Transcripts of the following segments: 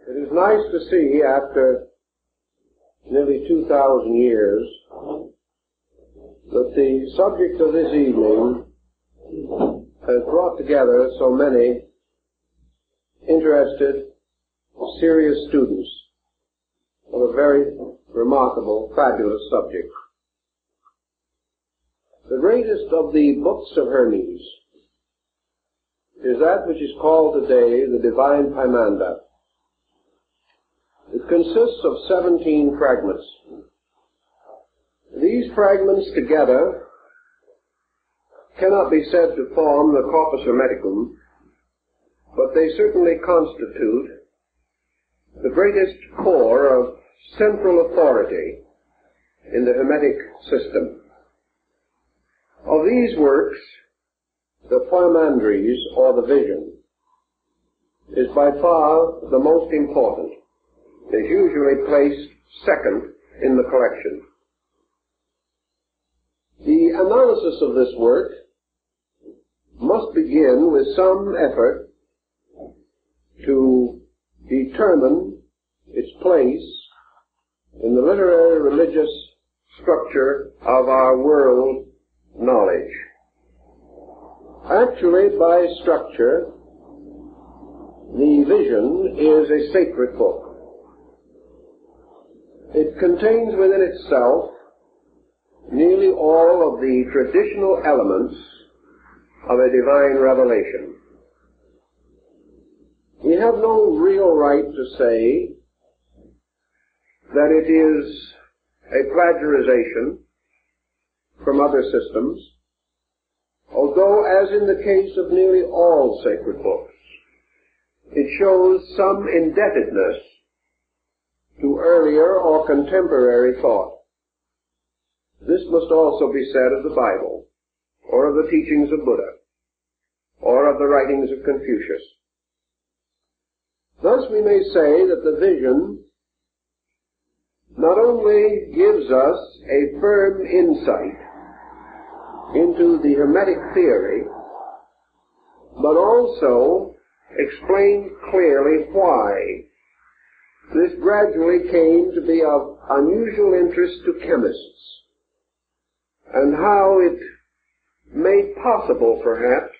It is nice to see, after nearly 2,000 years, that the subject of this evening has brought together so many interested, serious students of a very remarkable, fabulous subject. The greatest of the books of Hermes is that which is called today the Divine Poimanda. It consists of 17 fragments. These fragments together cannot be said to form the corpus hermeticum, but they certainly constitute the greatest core of central authority in the Hermetic system. Of these works, the Poimandres, or the Vision, is by far the most important. It is usually placed second in the collection. The analysis of this work must begin with some effort to determine its place in the literary religious structure of our world knowledge. Actually, by structure, the Vision is a sacred book. It contains within itself nearly all of the traditional elements of a divine revelation. We have no real right to say that it is a plagiarization from other systems, although, as in the case of nearly all sacred books, it shows some indebtedness to earlier or contemporary thought. This must also be said of the Bible, or of the teachings of Buddha, or of the writings of Confucius. Thus we may say that the Vision not only gives us a firm insight into the Hermetic theory, but also explains clearly why this gradually came to be of unusual interest to chemists, and how it made possible, perhaps,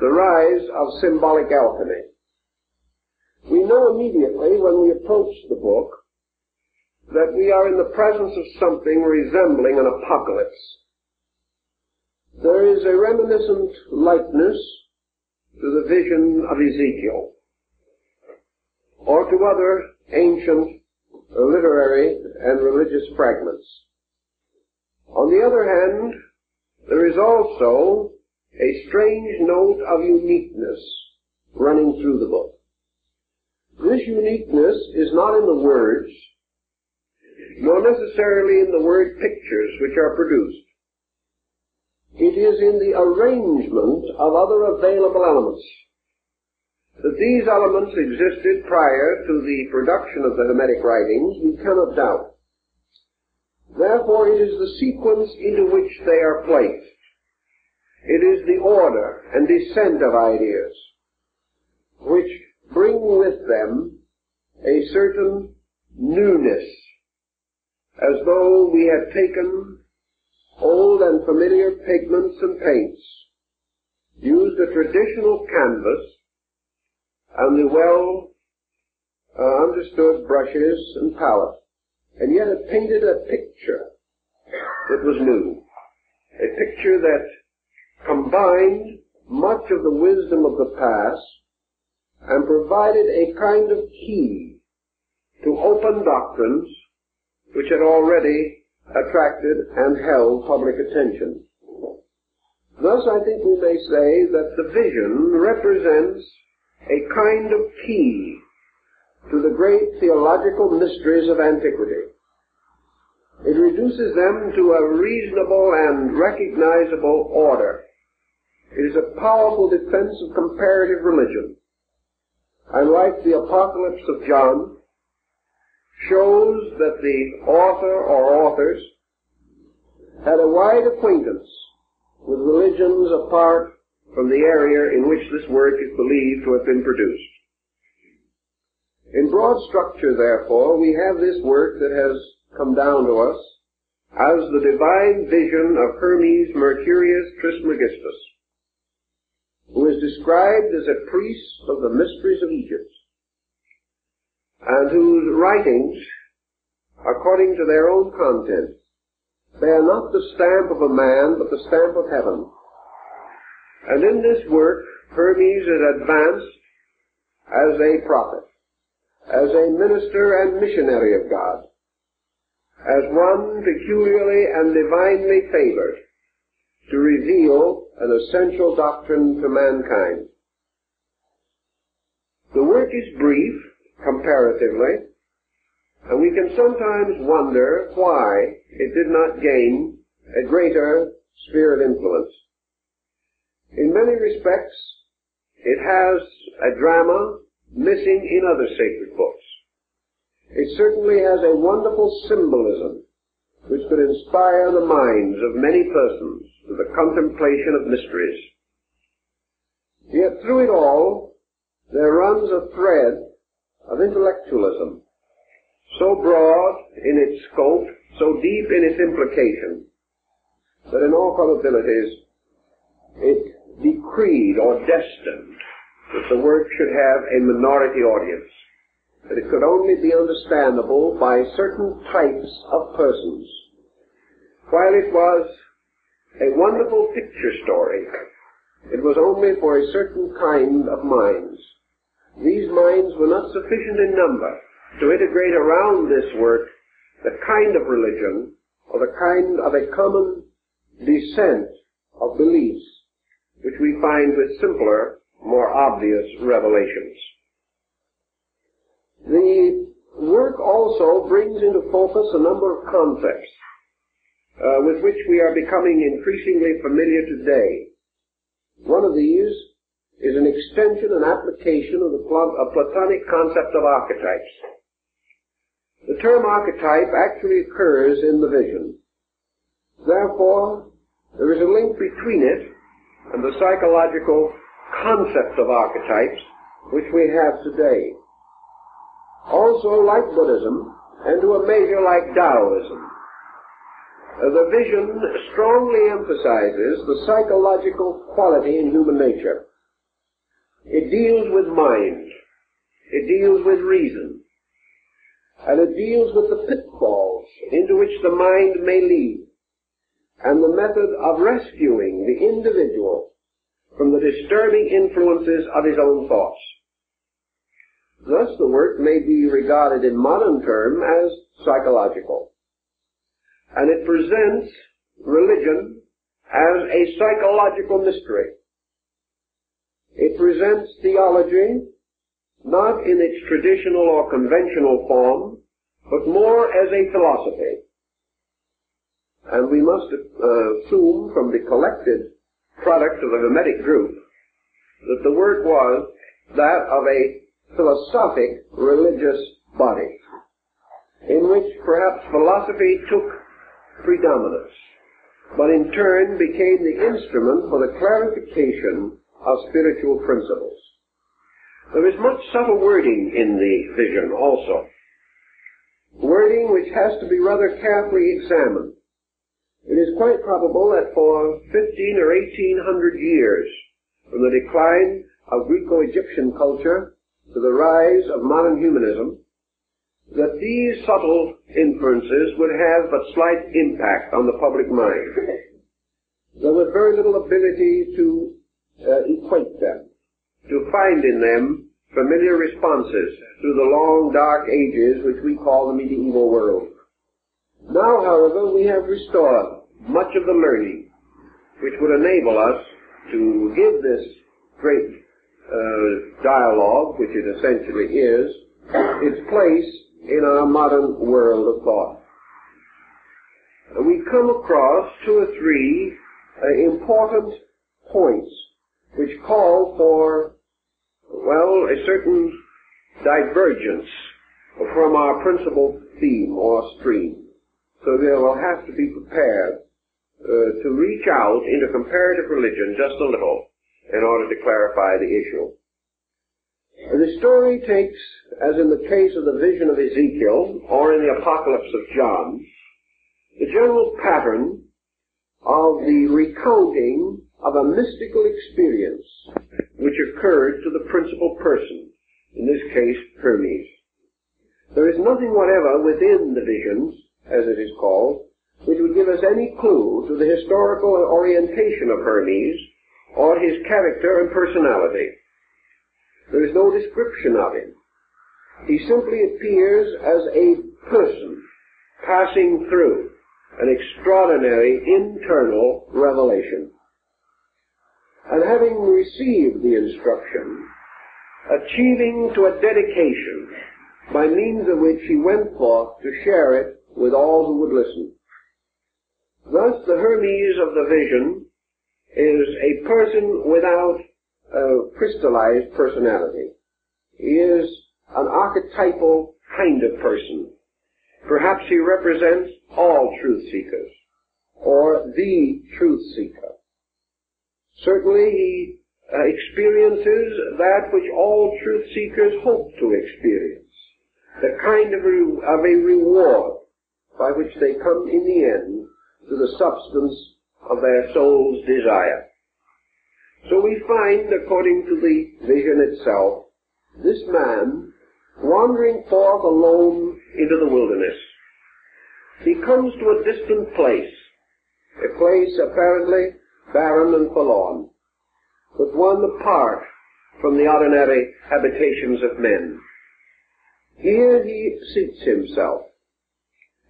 the rise of symbolic alchemy. We know immediately when we approach the book that we are in the presence of something resembling an apocalypse. There is a reminiscent likeness to the vision of Ezekiel, or to other ancient literary and religious fragments. On the other hand, there is also a strange note of uniqueness running through the book. This uniqueness is not in the words, nor necessarily in the word pictures which are produced. It is in the arrangement of other available elements. That these elements existed prior to the production of the Hermetic writings, we cannot doubt. Therefore, it is the sequence into which they are placed. It is the order and descent of ideas which bring with them a certain newness, as though we had taken old and familiar pigments and paints, used a traditional canvas, and the well understood brushes and palette, and yet it painted a picture that was new, a picture that combined much of the wisdom of the past and provided a kind of key to open doctrines which had already attracted and held public attention. Thus, I think we may say that the Vision represents a kind of key to the great theological mysteries of antiquity. It reduces them to a reasonable and recognizable order. It is a powerful defense of comparative religion, and like the Apocalypse of John, shows that the author or authors had a wide acquaintance with religions apart from the area in which this work is believed to have been produced. In broad structure, therefore, we have this work that has come down to us as the divine vision of Hermes Trismegistus, who is described as a priest of the mysteries of Egypt, and whose writings, according to their own content, bear not the stamp of a man, but the stamp of heaven. And in this work, Hermes is advanced as a prophet, as a minister and missionary of God, as one peculiarly and divinely favored to reveal an essential doctrine to mankind. The work is brief, comparatively, and we can sometimes wonder why it did not gain a greater sphere of influence. In many respects, it has a drama missing in other sacred books. It certainly has a wonderful symbolism which could inspire the minds of many persons to the contemplation of mysteries. Yet through it all, there runs a thread of intellectualism, so broad in its scope, so deep in its implication, that in all probabilities it decreed or destined that the work should have a minority audience, that it could only be understandable by certain types of persons. While it was a wonderful picture story, it was only for a certain kind of minds. These minds were not sufficient in number to integrate around this work the kind of religion or the kind of a common descent of beliefs which we find with simpler, more obvious revelations. The work also brings into focus a number of concepts with which we are becoming increasingly familiar today. One of these is an extension and application of the Platonic concept of archetypes. The term archetype actually occurs in the vision. Therefore, there is a link between it and the psychological concept of archetypes which we have today. Also, like Buddhism, and to a measure like Taoism, the vision strongly emphasizes the psychological quality in human nature. It deals with mind, it deals with reason, and it deals with the pitfalls into which the mind may lead, and the method of rescuing the individual from the disturbing influences of his own thoughts. Thus, the work may be regarded in modern terms as psychological, and it presents religion as a psychological mystery. It presents theology not in its traditional or conventional form, but more as a philosophy. And we must assume from the collected product of the Hermetic group that the work was that of a philosophic religious body, in which perhaps philosophy took predominance, but in turn became the instrument for the clarification of spiritual principles. There is much subtle wording in the vision also, wording which has to be rather carefully examined. It is quite probable that for 15 or 1800 years, from the decline of Greco-Egyptian culture to the rise of modern humanism, that these subtle inferences would have but slight impact on the public mind. There was very little ability to equate them, to find in them familiar responses through the long dark ages which we call the medieval world. Now, however, we have restored much of the learning which would enable us to give this great dialogue, which it essentially is, its place in our modern world of thought. We come across 2 or 3 important points which call for, well, a certain divergence from our principal theme or stream. So we will have to be prepared to reach out into comparative religion just a little in order to clarify the issue. The story takes, as in the case of the vision of Ezekiel, or in the Apocalypse of John, the general pattern of the recounting of a mystical experience which occurred to the principal person, in this case Hermes. There is nothing whatever within the visions, as it is called, which would give us any clue to the historical orientation of Hermes or his character and personality. There is no description of him. He simply appears as a person passing through an extraordinary internal revelation. And having received the instruction, achieving to a dedication by means of which he went forth to share it with all who would listen. Thus, the Hermes of the vision is a person without a crystallized personality. He is an archetypal kind of person. Perhaps he represents all truth seekers, or the truth seeker. Certainly he experiences that which all truth seekers hope to experience, the kind of a reward by which they come in the end to the substance of their soul's desire. So we find, according to the vision itself, this man wandering forth alone into the wilderness. He comes to a distant place, a place apparently barren and forlorn, but one apart from the ordinary habitations of men. Here he seats himself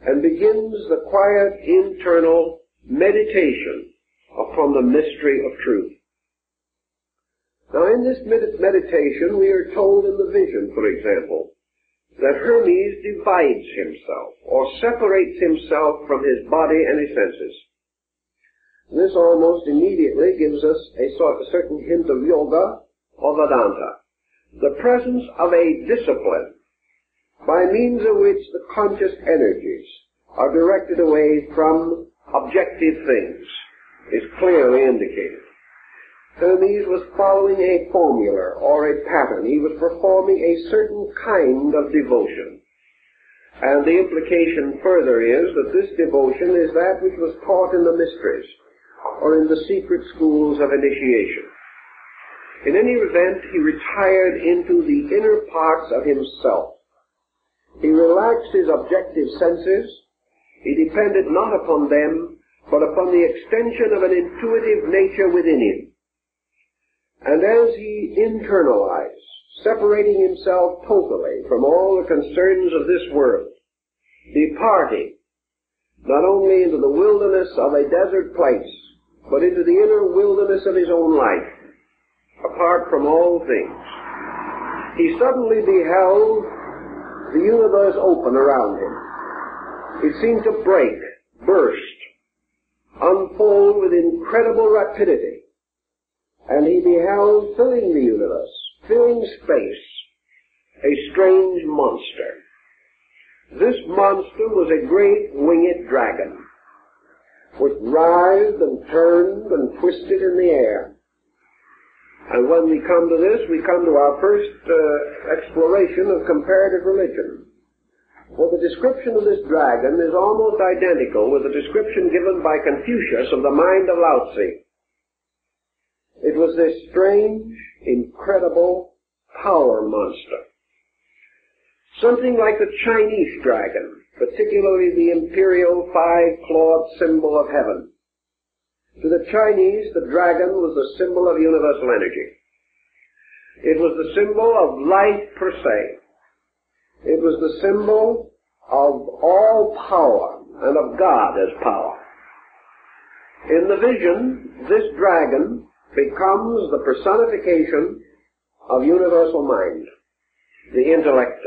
and begins the quiet internal meditation upon the mystery of truth. Now in this meditation we are told in the vision, for example, that Hermes divides himself or separates himself from his body and his senses. This almost immediately gives us a certain hint of yoga or Vedanta, the presence of a discipline by means of which the conscious energies are directed away from objective things is clearly indicated. Hermes was following a formula or a pattern. He was performing a certain kind of devotion. And the implication further is that this devotion is that which was taught in the mysteries or in the secret schools of initiation. In any event, he retired into the inner parts of himself. He relaxed his objective senses. He depended not upon them, but upon the extension of an intuitive nature within him. And as he internalized, separating himself totally from all the concerns of this world, departing not only into the wilderness of a desert place, but into the inner wilderness of his own life, apart from all things, he suddenly beheld the universe open around him. It seemed to break, burst, unfold with incredible rapidity. And he beheld, filling the universe, filling space, a strange monster. This monster was a great winged dragon, which writhed and turned and twisted in the air. And when we come to this, we come to our first exploration of comparative religion. For the description of this dragon is almost identical with the description given by Confucius of the mind of Lao Tzu. It was this strange, incredible power monster. Something like the Chinese dragon, particularly the imperial five-clawed symbol of heaven. To the Chinese, the dragon was the symbol of universal energy. It was the symbol of life per se. It was the symbol of all power and of God as power. In the vision, this dragon becomes the personification of universal mind, the intellect